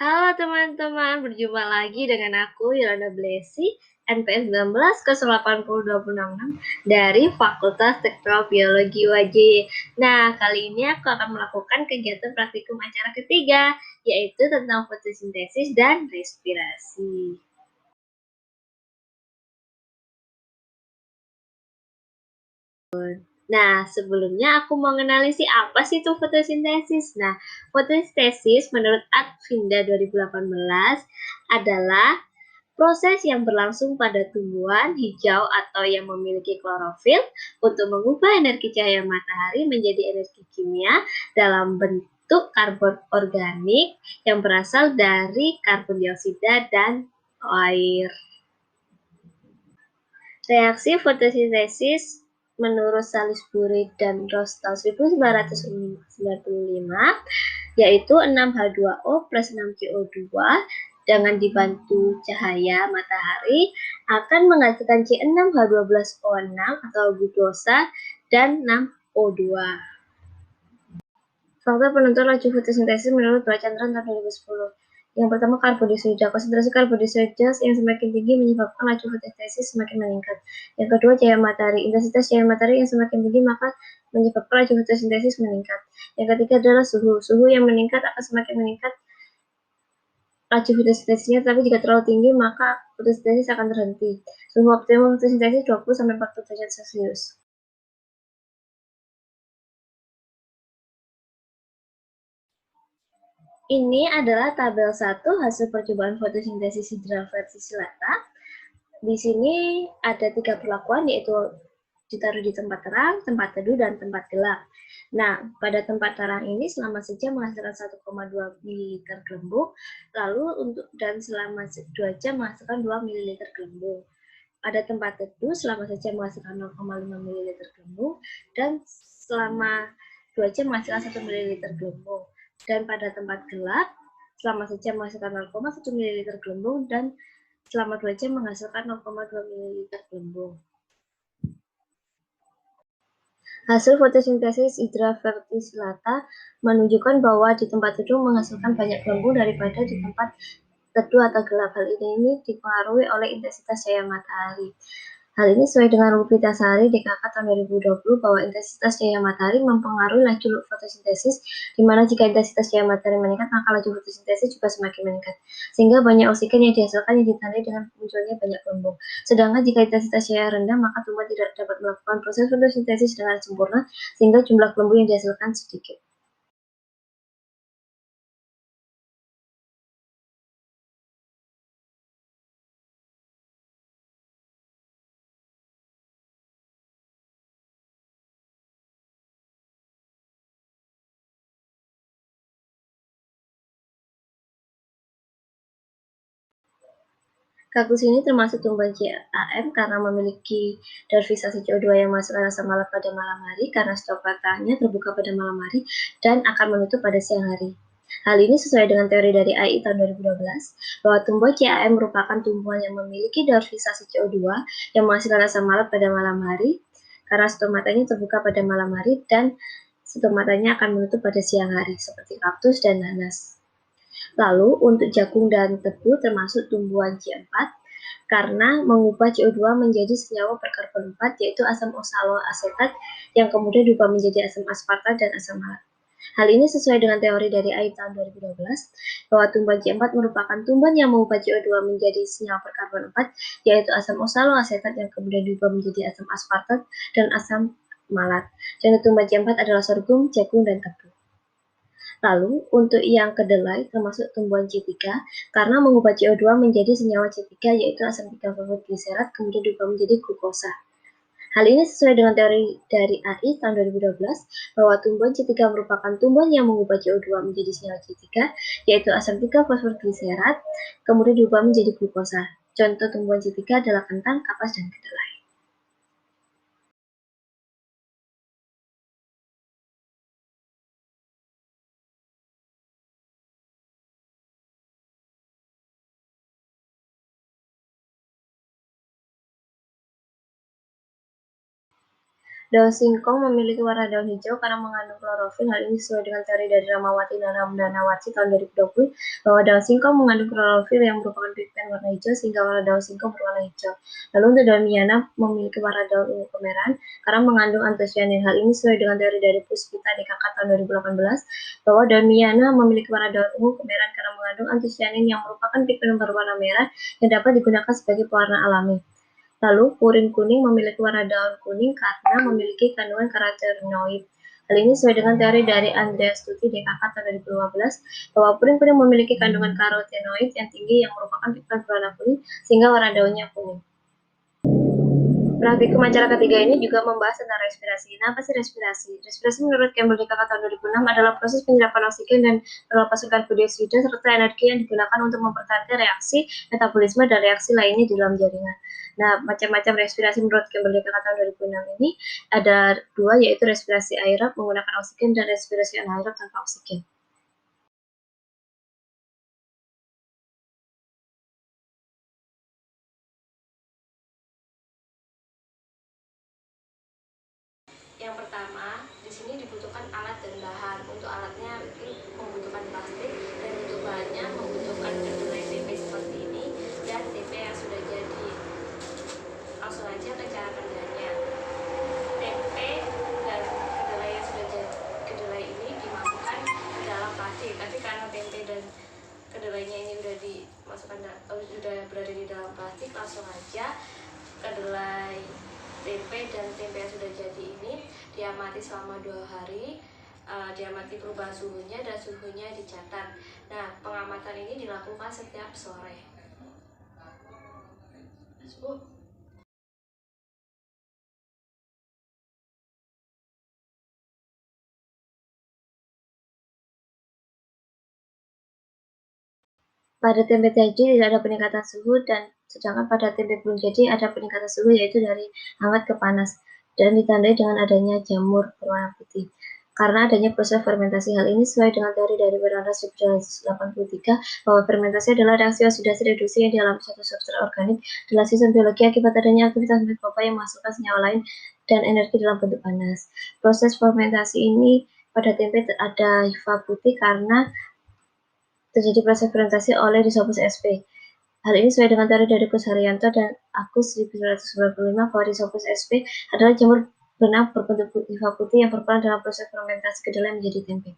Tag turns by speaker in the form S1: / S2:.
S1: Halo teman-teman, berjumpa lagi dengan aku Yolanda Blesi, NPM 19 ke 80 2066 dari Fakultas Teknik Biologi UAJ. Nah, kali ini aku akan melakukan kegiatan praktikum acara ketiga, yaitu tentang fotosintesis dan respirasi. Nah, sebelumnya aku mau ngenalin apa sih itu fotosintesis. Nah, fotosintesis menurut Advinda 2018 adalah proses yang berlangsung pada tumbuhan hijau atau yang memiliki klorofil untuk mengubah energi cahaya matahari menjadi energi kimia dalam bentuk karbon organik yang berasal dari karbon dioksida dan air. Reaksi fotosintesis menurut Salisbury dan Ross tahun 1995 yaitu 6H2O plus 6CO2 dengan dibantu cahaya matahari akan menghasilkan C6H12O6 atau glukosa dan 6O2. Faktor penentu laju fotosintesis menurut Chandran tahun 2010. Yang pertama, karbon dioksida. Konsentrasi karbon dioksida yang semakin tinggi menyebabkan laju fotosintesis semakin meningkat. Yang kedua, cahaya matahari. Intensitas cahaya matahari yang semakin tinggi maka menyebabkan laju fotosintesis meningkat. Yang ketiga adalah suhu. Suhu yang meningkat akan semakin meningkat laju fotosintesisnya, tapi jika terlalu tinggi maka fotosintesis akan terhenti. Suhu optimum fotosintesis 20-40 derajat Celcius. Ini adalah tabel 1 hasil percobaan fotosintesis hidral versi Silata. Di sini ada 3 perlakuan, yaitu ditaruh di tempat terang, tempat teduh, dan tempat gelap. Nah, pada tempat terang ini selama sejam menghasilkan 1,2 ml gelembung, lalu dan selama 2 jam menghasilkan 2 ml gelembung. Pada tempat teduh selama sejam menghasilkan 0,5 ml gelembung, dan selama 2 jam menghasilkan 1 ml gelembung. Dan pada tempat gelap selama sejam menghasilkan 0,1 ml gelembung, dan selama 2 jam menghasilkan 0,2 ml gelembung. Hasil fotosintesis hidra verticillata menunjukkan bahwa di tempat teduh menghasilkan banyak gelembung daripada di tempat teduh atau gelap. Hal ini dipengaruhi oleh intensitas cahaya matahari. Hal ini sesuai dengan Pupitasari DKK tahun 2020 bahwa intensitas cahaya matahari mempengaruhi laju fotosintesis, di mana jika intensitas cahaya matahari meningkat, maka laju fotosintesis juga semakin meningkat. Sehingga banyak oksigen yang dihasilkan yang ditandai dengan munculnya banyak gelembung. Sedangkan jika intensitas cahaya rendah, maka tumbuhan tidak dapat melakukan proses fotosintesis dengan sempurna, sehingga jumlah gelembung yang dihasilkan sedikit. Kaktus ini termasuk tumbuhan CAM karena memiliki derivasi CO2 yang menghasilkan asam malat pada malam hari karena stomatanya terbuka pada malam hari dan akan menutup pada siang hari. Hal ini sesuai dengan teori dari AI tahun 2012 bahwa tumbuhan CAM merupakan tumbuhan yang memiliki derivasi CO2 yang menghasilkan asam malat pada malam hari karena stomatanya terbuka pada malam hari dan stomatanya akan menutup pada siang hari seperti kaktus dan nanas. Lalu untuk jagung dan tebu termasuk tumbuhan C4 karena mengubah CO2 menjadi senyawa berkarbon 4 yaitu asam oksaloasetat yang kemudian diubah menjadi asam aspartat dan asam malat. Hal ini sesuai dengan teori dari AI tahun 2012 bahwa tumbuhan C4 merupakan tumbuhan yang mengubah CO2 menjadi senyawa berkarbon 4 yaitu asam oksaloasetat yang kemudian diubah menjadi asam aspartat dan asam malat. Contoh tumbuhan C4 adalah sorghum, jagung, dan tebu. Lalu, untuk yang kedelai termasuk tumbuhan C3 karena mengubah CO2 menjadi senyawa C3 yaitu asam 3-fosfodgliserat kemudian diubah menjadi glukosa. Hal ini sesuai dengan teori dari AI tahun 2012 bahwa tumbuhan C3 merupakan tumbuhan yang mengubah CO2 menjadi senyawa C3 yaitu asam 3-fosfodgliserat kemudian diubah menjadi glukosa. Contoh tumbuhan C3 adalah kentang, kapas, dan kedelai. Daun singkong memiliki warna daun hijau karena mengandung klorofil. Hal ini sesuai dengan teori dari Ramawati dan Ramdanawati tahun 2020 bahwa daun singkong mengandung klorofil yang merupakan pigmen warna hijau sehingga warna daun singkong berwarna hijau. Lalu untuk daun miyana memiliki warna daun ungu kemerahan karena mengandung antosianin. Hal ini sesuai dengan teori dari Puspita DKK tahun 2018 bahwa daun miyana memiliki warna daun ungu kemerahan karena mengandung antosianin yang merupakan pigmen berwarna merah yang dapat digunakan sebagai pewarna alami. Lalu, purin kuning memiliki warna daun kuning karena memiliki kandungan karotenoid. Hal ini sesuai dengan teori dari Andreas Tuti DKK tahun 2015 bahwa purin kuning memiliki kandungan karotenoid yang tinggi yang merupakan pigmen berwarna kuning sehingga warna daunnya kuning. Praktikum acara ketiga ini juga membahas tentang respirasi. Nah, apa sih respirasi? Respirasi menurut Campbell DKK tahun 2006 adalah proses penyerapan oksigen dan pelepasan karbon dioksida serta energi yang digunakan untuk mempertahankan reaksi metabolisme dan reaksi lainnya di dalam jaringan. Nah, macam-macam respirasi menurut Campbell DKK tahun 2006 ini ada dua, yaitu respirasi aerob menggunakan oksigen dan respirasi anaerob tanpa oksigen. Yang pertama, di sini dibutuhkan alat dan bahan. Untuk alatnya ini membutuhkan plastik dan untuk bahannya membutuhkan kedelai tempe seperti ini dan tempe yang sudah jadi. Langsung aja ke cara kerjanya. Tempe dan kedelai yang sudah jadi, kedelai ini dimasukkan ke dalam plastik. Tapi karena tempe dan kedelainya ini sudah berada di dalam plastik, langsung aja kedelai tempe dan tempe yang sudah jadi ini diamati selama 2 hari, diamati perubahan suhunya dan suhunya dicatat. Nah, pengamatan ini dilakukan setiap sore. Pada tempe jadi tidak ada peningkatan suhu dan sedangkan pada tempe belum jadi ada peningkatan suhu yaitu dari hangat ke panas dan ditandai dengan adanya jamur berwarna putih. Karena adanya proses fermentasi, hal ini sesuai dengan teori dari Beranda 1983 bahwa fermentasi adalah reaksi oksidasi reduksi yang dialami suatu substrat organik dalam sistem biologi akibat adanya aktivitas mikroba yang masukkan senyawa lain dan energi dalam bentuk panas. Proses fermentasi ini pada tempe ada hifa putih karena terjadi proses fermentasi oleh Rhizopus sp. Hal ini sesuai dengan teori dari Kus Haryanto dan Agus 1995 bahwa Rhizopus sp adalah jamur benang berbentuk hifa putih yang berperan dalam proses fermentasi kedelai menjadi tempe.